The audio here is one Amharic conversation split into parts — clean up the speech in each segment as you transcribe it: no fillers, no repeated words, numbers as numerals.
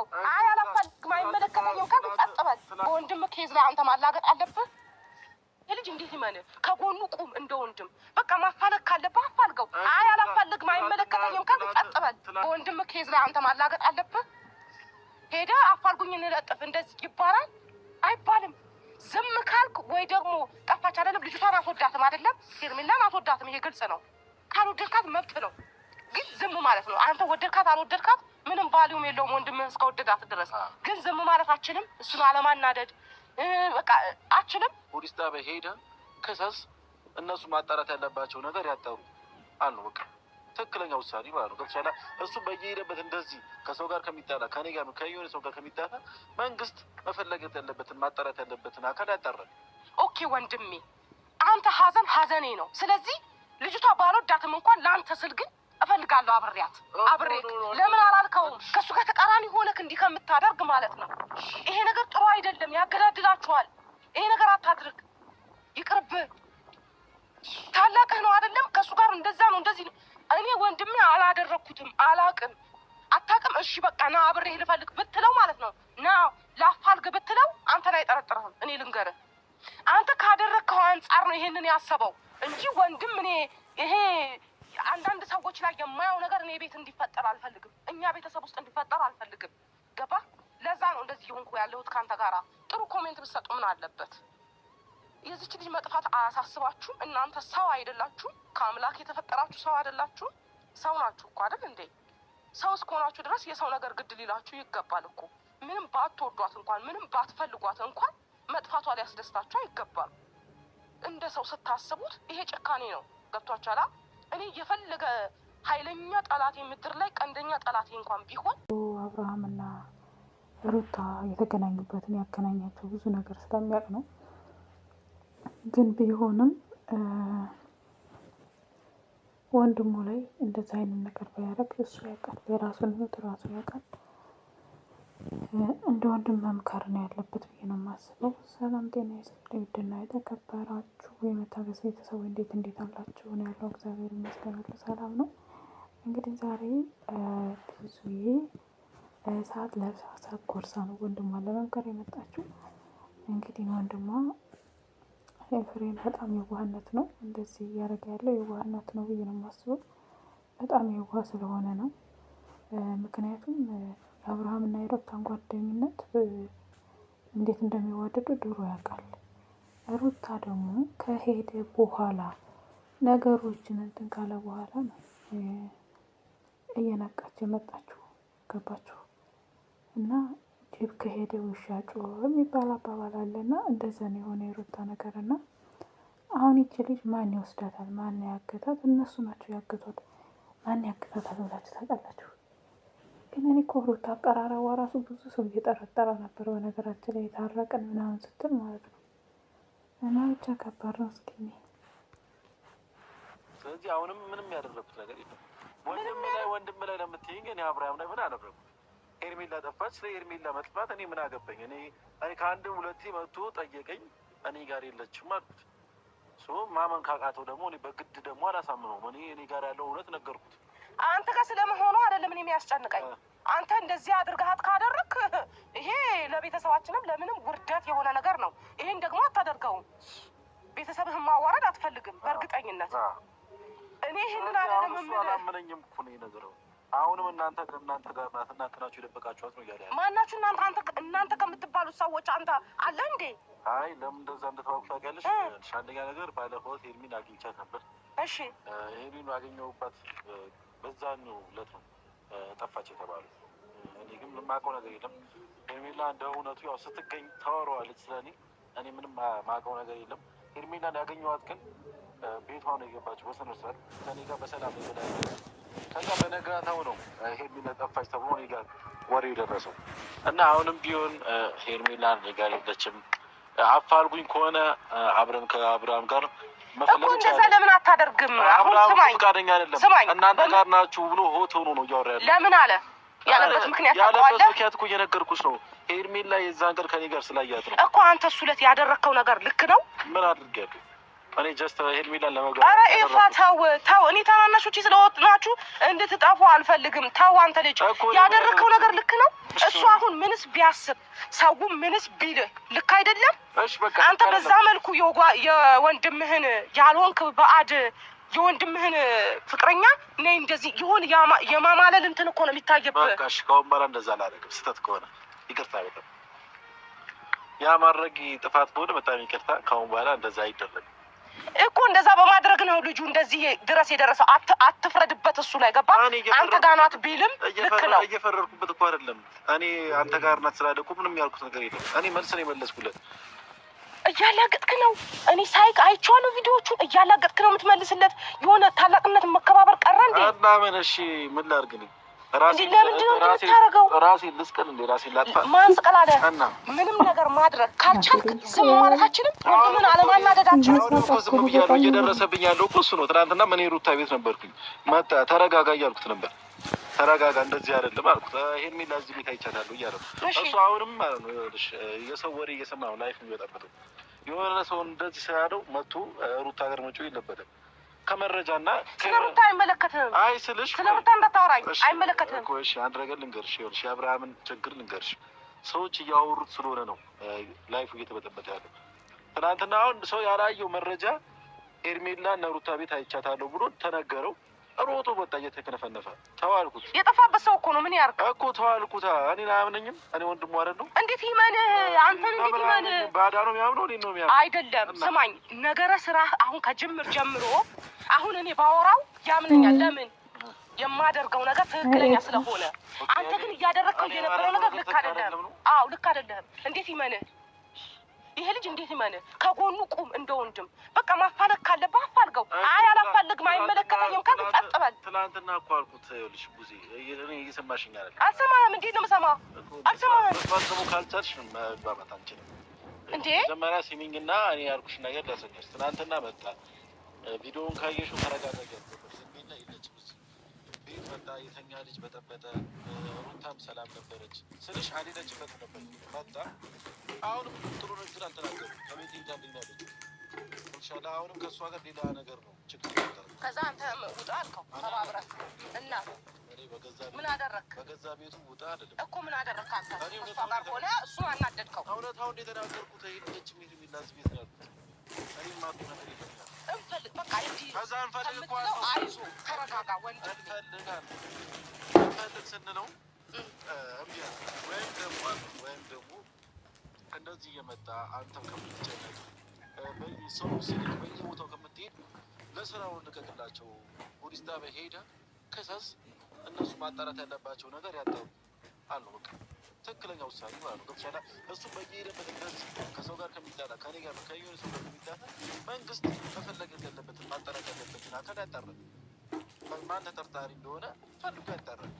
አፋልገው። አይ አላፋልግም አይመለከተኝም ካልክ ጸጥ በል። በወንድም ኬዝ ላይ አንተ ማላገጥ አለብህ። የልጅ እንዴት ይመን ከጎኑ ቁም እንደ ወንድም። በቃ ማፋለግ ካለብህ አፋልገው። አይ አላፋልግም አይመለከተኝም ካልክ ጸጥ በል። በወንድም ኬዝ ላይ አንተ ማላገጥ አለብህ። ሄደ አፋልጉኝ እንለጥፍ እንደዚህ ይባላል አይባልም። ዝም ካልክ ወይ ደግሞ ጠፋች አይደለም ልጅቷን አትወዳትም አይደለም ሄርሜላን አትወዳትም። ይሄ ግልጽ ነው። ካልወደድካት መብት ነው፣ ግን ዝም ማለት ነው። አንተ ወደድካት አልወደድካት ምንም ቫልዩም የለውም። ወንድምህን እስከወደዳት ድረስ ግን ዝም ማለት አችልም። እሱን አለማናደድ በቃ አችልም። ፖሊስ ጣቢያ ሄደ ከሰስ እነሱ ማጣራት ያለባቸው ነገር ያጣሩ አሉ። በቃ ትክክለኛ ውሳኔ ማለት ነው። ከተቻለ እሱ በየሄደበት እንደዚህ ከሰው ጋር ከሚጣላ ከኔ ጋር ከየሆነ ሰው ጋር ከሚጣላ መንግስት መፈለግ ያለበትን ማጣራት ያለበትን አካል ያጣራል። ኦኬ ወንድሜ አንተ ሀዘኔ ነው። ስለዚህ ልጅቷ ባልወዳትም እንኳን ለአንተ ስል ግን እፈልጋለሁ አብሬ ለምን አላልከውም? ከእሱ ጋር ተቃራኒ ሆነክ እንዲህ ከምታደርግ ማለት ነው። ይሄ ነገር ጥሩ አይደለም፣ ያገዳድላችኋል። ይሄ ነገር አታድርግ፣ ይቅርብህ። ታላቅህ ነው አይደለም? ከእሱ ጋር እንደዛ ነው እንደዚህ ነው። እኔ ወንድሜ አላደረግኩትም፣ አታውቅም። እሺ በቃ ና አብሬ ልፈልግ ብትለው ማለት ነው ና ላፋልግ ብትለው አንተን አይጠረጥርህም። እኔ ልንገርህ አንተ ካደረግከው አንጻር ነው ይሄንን ያሰበው እንጂ ወንድም እኔ ይሄ አንዳንድ ሰዎች ላይ የማየው ነገር እኔ ቤት እንዲፈጠር አልፈልግም። እኛ ቤተሰብ ውስጥ እንዲፈጠር አልፈልግም። ገባ? ለዛ ነው እንደዚህ ሆንኩ ያለሁት ካንተ ጋራ። ጥሩ ኮሜንት ብትሰጡ ምን አለበት? የዚች ልጅ መጥፋት አያሳስባችሁም? እናንተ ሰው አይደላችሁም? ከአምላክ የተፈጠራችሁ ሰው አይደላችሁም? ሰው ናችሁ እኮ አይደል እንዴ? ሰው እስከሆናችሁ ድረስ የሰው ነገር ግድ ሊላችሁ ይገባል እኮ። ምንም ባትወዷት እንኳን ምንም ባትፈልጓት እንኳን መጥፋቷ ሊያስደስታችሁ አይገባም። እንደ ሰው ስታስቡት ይሄ ጭካኔ ነው። ገብቷችኋል? እኔ የፈለገ ኃይለኛ ጠላቴ ምድር ላይ ቀንደኛ ጠላቴ እንኳን ቢሆን አብርሃምና ሩታ የተገናኙበትን ያገናኛቸው ብዙ ነገር ስለሚያውቅ ነው። ግን ቢሆንም ወንድሙ ላይ እንደዚህ አይነት ነገር ባያደርግ እሱ ያውቃል፣ የራሱን ህይወት ራሱ ያውቃል። እንደ ወንድም መምከር ነው ያለበት ብዬ ነው የማስበው። ሰላም ጤና ይስጥልኝ ውድና የተከበራችሁ የመታገስ ቤተሰብ እንዴት አላችሁ? ነው ያለው። እግዚአብሔር ይመስገን ሰላም ነው። እንግዲህ ዛሬ ብዙዬ ሰዓት ለብሳ ሰዓት ጎርሳ ነው ወንድሟን ለመምከር የመጣችው። እንግዲህ ወንድሟ ኤፍሬም በጣም የዋህነት ነው እንደዚህ እያደረገ ያለው የዋህነት ነው ብዬ ነው የማስበው። በጣም የዋህ ስለሆነ ነው። ምክንያቱም የአብርሃም እና የሩታን ጓደኝነት እንዴት እንደሚዋደዱ ድሮ ያውቃል። ሩታ ደግሞ ከሄደ በኋላ ነገሮችን እንትን ካለ በኋላ ነው እየነቃች የመጣችው። ገባችሁ? እና ጅብ ከሄደ ውሻ ጮኸ የሚባል አባባል አለና እንደዛ ነው የሆነ የሩታ ነገር። እና አሁን ይቺ ልጅ ማን ይወስዳታል? ማን ያገታት? እነሱ ናቸው ያገቷት። ማን ያገታታል ብላችሁ ታውቃላችሁ? ግን እኔ እኮ ሩታ አቀራረቧ ራሱ ብዙ ሰው እየጠረጠረ ነበር። በነገራችን ላይ የታረቅን ምናምን ስትል ማለት ነው። እና ብቻ ከባድ ነው። እስኪ ስለዚህ አሁንም ምንም ያደረኩት ነገር የለም። ወንድም ላይ ለምትይኝ እኔ አብርሃም ላይ ምን አደረኩ? ሄርሜላ ጠፋች። ስለ ሄርሜላ መጥፋት እኔ ምን አገባኝ? እኔ ከአንድም ሁለቴ መጥቶ ጠየቀኝ። እኔ ጋር የለችም አልኩት። ማመን ካቃተው ደግሞ እኔ በግድ ደግሞ አላሳምነውም። እኔ ጋር ያለው እውነት ነገርኩት። አንተ ጋር ስለመሆኑ አይደለም እኔ የሚያስጨንቀኝ። አንተ እንደዚህ አድርገሃት ካደረክ ይሄ ለቤተሰባችንም ለምንም ውርደት የሆነ ነገር ነው። ይሄን ደግሞ አታደርገውም። ቤተሰብህን ማዋረድ አትፈልግም በእርግጠኝነት። እኔ ይሄንን አይደለም አላመነኝም እኮ ነው ነገረው። አሁንም እናንተ ጋር ናት። እናንተ ናችሁ የደበቃችኋት ነው እያለ ማናችሁ? እናንተ ከምትባሉት ሰዎች አንተ አለ እንዴ? አይ ለምን እንደዛ እንደተባልኩ ታውቂያለሽ? አንደኛ ነገር ባለፈው ሄርሚን አግኝቻት ነበር። እሺ ሄርሚን አገኘሁባት በዛኛው ዕለት ነው ጠፋች የተባለው። እኔ ግን የማውቀው ነገር የለም። ሄርሜላ እንደ እውነቱ ያው ስትገኝ ታወራዋለች ስለኔ። እኔ ምንም የማውቀው ነገር የለም። ሄርሜላን ያገኘኋት ግን ቤቷ ነው የገባችው በስነ ስርዓት ከኔ ጋር በሰላም ነው። ከዛ በነጋታው ነው ሄርሜላ ጠፋች ተብሎ እኔ ጋር ወሬው ደረሰው እና አሁንም ቢሆን ሄርሜላ እኔ ጋር የለችም። አፋልጉኝ ከሆነ አብረን ከአብርሃም ጋር እኮ እንደዛ ለምን አታደርግም? አሁን ስማኝ፣ ፈቃደኛ አይደለም እናንተ ጋር ናችሁ ብሎ ሆት ሆኖ ነው እያወራ ያለው። ለምን አለ? ያለበት ምክንያት ታውቃለህ? ያለበት ምክንያት እኮ እየነገርኩሽ ነው። ሄርሜላ የዛን ቀን ከኔ ጋር ስላያት ነው እኮ። አንተ እሱ ዕለት ያደረግከው ነገር ልክ ነው? ምን አድርጌያለሁ እኔ? ጀስት ሄርሜላን ለመግባት። ኧረ ኤፋ ተው። እኔ ታናናሾቼ ስለወጥናችሁ እንድትጠፉ አልፈልግም። ተው አንተ ልጅ፣ ያደረግከው ነገር ልክ ነው። እሷ ቢያስብ ሰው ምንስ ቢል ልክ አይደለም። እሺ በቃ አንተ በዛ መልኩ የወንድምህን ያልሆንክ በአድ የወንድምህን ፍቅረኛ ነይ እንደዚህ ይሁን የማማለል እንትን እኮ ነው የሚታየብህ። በቃ እሺ ከአሁን በኋላ እንደዛ አላደርግም። ስህተት ከሆነ ይቅርታ በጣም ያ ማድረግ ጥፋት ከሆነ በጣም ይቅርታ። ከአሁን በኋላ እንደዛ አይደረግም እኮ። እንደዛ በማድረግ ነው ልጁ እንደዚህ ድረስ የደረሰው። አትፍረድበት እሱ ላይ ገባ። አንተ ጋር ናት ቢልም ልክ ነው። እየፈረድኩበት እኮ አይደለም። እኔ አንተ ጋር ናት ስላለ እኮ ምንም ያልኩት ነገር የለም። እኔ መልስ ነው የመለስኩለት። እያላገጥክ ነው። እኔ ሳይክ አይቼዋለሁ ቪዲዮዎቹን። እያላገጥክ ነው የምትመልስለት። የሆነ ታላቅነት መከባበር ቀረ እንዴ? አላምን። እሺ ምን ላድርግ ነው? ለምንድን ነው የምታደርገው? ራሴን ልስቀል እንዴ? ራሴን ላጥፋ? ማን ስቀል አለ? ምንም ነገር ማድረግ ካልቻልክ ዝም ማለታችንም ወንድምን አለማናደዳችን። ዝም ብያለሁ። እየደረሰብኝ ያለው እኮ እሱ ነው። ትናንትና ምን ሩታ ቤት ነበርኩኝ። መጣ ተረጋጋ እያልኩት ነበር። ተረጋጋ እንደዚህ አይደለም አልኩት። ይሄን ሚላ እዚህ ቤት አይቻታለሁ እያለ እሱ አሁንም ማለት ነው የሰው ወሬ እየሰማ ነው ላይፍ የሚወጣበተው። የሆነ ሰው እንደዚህ ስላለው መጥቶ ሩታ ጋር መጮህ የለበትም። ከመረጃና ስለ ሩታ አይመለከትህም። አይ ስልሽ ስለ ሩታ እንዳታወራኝ አይመለከትህም እኮ። እሺ አንድ ነገር ልንገርሽ፣ ይኸውልሽ የአብርሃምን ችግር ልንገርሽ። ሰዎች እያወሩት ስለሆነ ነው ላይፉ እየተበጠበጠ ያለው። ትናንትና አሁን ሰው ያላየው መረጃ ኤርሜላ እና ሩታ ቤት አይቻታለሁ ብሎ ተነገረው። ሮጦ ወጣ እየተከነፈነፈ። ተዋልኩት። የጠፋበት ሰው እኮ ነው። ምን ያርግ እኮ ተዋልኩት። እኔን አያምነኝም። እኔ ወንድሙ አይደል ነው። እንዴት ይመንህ? አንተን እንዴት ይመንህ? ባዳ ነው የሚያምነው። እኔን ነው የሚያምነው። አይደለም ስማኝ፣ ነገረ ስራህ አሁን ከጅምር ጀምሮ አሁን እኔ ባወራው ያምነኛል። ለምን? የማደርገው ነገር ትክክለኛ ስለሆነ። አንተ ግን እያደረግከው የነበረው ነገር ልክ አይደለም። አዎ ልክ አይደለም። እንዴት ይመንህ? ይሄ ልጅ እንዴት ይመንህ? ከጎኑ ቁም እንደ ወንድም። በቃ ማፋለግ ካለብህ አፋልገው። አይ አላፋልግም አይመለከተኝም ካልክ ጸጥ በል። ትናንትና እኮ አልኩት። ይኸውልሽ ቡዜ እኔ እየሰማሽኝ አይደል? አልሰማህም። እንዴት ነው የምሰማው? አልሰማህም። መስማት ካልቻልሽ መግባባት አንችልም እንዴ? መጀመሪያ ሲሚኝና እኔ ያልኩሽ ነገር ላሰኛሽ። ትናንትና መጣ ቪዲዮውን ካየሽው ተረጋጋጊ ያልኩት የሚል የለችም እዚህ ቤት መጣ። የተኛ ልጅ በጠበጠ። ሩታም ሰላም ነበረች ስልሽ አልሄደችበት ነበር። መጣ አሁንም ጥሩ ነገር አልተናገሩም። ከቤት እንዳልኛለች ኢንሻአላ። አሁንም ከእሷ ጋር ሌላ ነገር ነው ችግር ነበር። ከዛ አንተ ውጣ አልከው ተባብረህ እና እኔ በገዛ ምን አደረግክ? በገዛ ቤቱ ውጣ አይደለም እኮ ምን አደረግክ አንተ? እሷ ጋር ሆነ እሱን አናደድከው። እውነታውን የተናገርኩት ይሄች ሜት የሚላዝ ቤት ነው ያልኩት። እኔ ማቁ ነገር የለም። እንፈልግ በቃ እንዲህ ከዛ እንፈልግ እኮ አይዞህ ተረጋጋ ወንድም እንፈልግ ስንለው እምቢ አለ። ወይም ደግሞ እንደዚህ እየመጣ አንተም ከምትጨነቅ ሰው ሲልክ በየቦታው ከምትሄድ ለስራው ልቀቅላቸው። ፖሊስ ጣቢያ ሄደህ ክሰስ። እነሱ ማጣራት ያለባቸው ነገር ያጣሩ አሉ። በቃ ትክክለኛ ውሳኔ ማለት ነው። ገብቶሻል? እሱም በየሄደበት እንደዚህ ከሰው ጋር ከሚጣላ ከኔ ጋር ከየሆነ ሰው ጋር ከሚጣላ መንግስት መፈለግ ያለበትን ማጣራት ያለበትን አካል ያጣራል። ማን ተጠርጣሪ እንደሆነ ፈልጎ ያጣራል።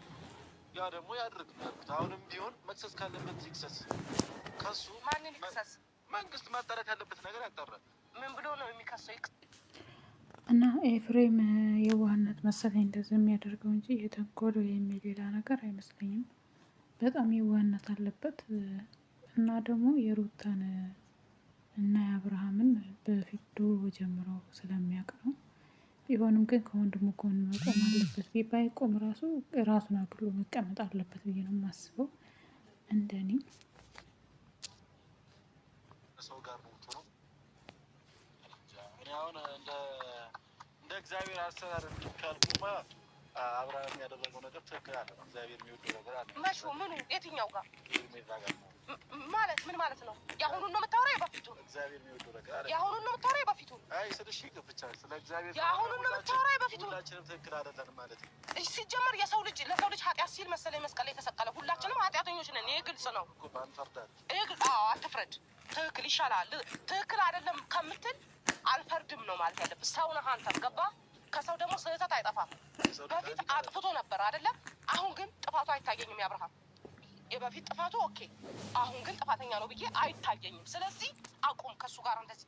ያ ደግሞ ያድርግ ያልኩት። አሁንም ቢሆን መክሰስ ካለበት ይክሰስ። ከሱ ማንን ይክሰስ? መንግስት ማጣራት ያለበት ነገር ያጣራል። ምን ብሎ ነው የሚከሰው? እና ኤፍሬም የዋህነት መሰለኝ እንደዚህ የሚያደርገው እንጂ የተንኮል ወይም የሌላ ነገር አይመስለኝም። በጣም የዋህነት አለበት። እና ደግሞ የሩታን እና የአብርሃምን በፊት ድሮ ጀምሮ ስለሚያውቅ ነው። ቢሆንም ግን ከወንድሙ ጎን መቆም አለበት። ባይቆም ራሱን አግሎ መቀመጥ አለበት ብዬ ነው የማስበው እንደኔ። ሰው ጋር ነው ጥሩ። እኔ አሁን እንደ እግዚአብሔር አሰራር ካልኩማ አብርሃም ያደረገው ነገር ትክክል አለ። እግዚአብሔር የሚወደው ነገር አለ። መቼ ምኑ የትኛው ጋር ማለት ምን ማለት ነው? የአሁኑን ነው የምታወራው የበፊቱን? እግዚአብሔር የሚወደው ነገር አለ። የአሁኑን ነው የምታወራው የበፊቱን? አይ ስልሽ ብቻ ስለ እግዚአብሔር የአሁኑን ነው የምታወራው የበፊቱን? ሁላችንም ትክክል አይደለንም ማለት ነው። ሲጀመር ለሰው ልጅ ኃጢአት ሲል መሰለኝ መስቀል ላይ የተሰቀለ። ሁላችንም ኃጢአተኞች ነን። ይሄ ግልጽ ነው እኮ ባንፈርዳል። አዎ አትፍረድ። ትክክል ይሻላል። ትክክል አይደለም ከምትል አልፈርድም ነው ማለት ያለብህ። ሰው ነህ አንተ። ገባህ? ከሰው ደግሞ ስህተት አይጠፋም። በፊት አጥፍቶ ነበር አይደለም? አሁን ግን ጥፋቱ አይታየኝም። የአብርሃም የበፊት ጥፋቱ ኦኬ፣ አሁን ግን ጥፋተኛ ነው ብዬ አይታየኝም። ስለዚህ አቁም ከሱ ጋር እንደዚህ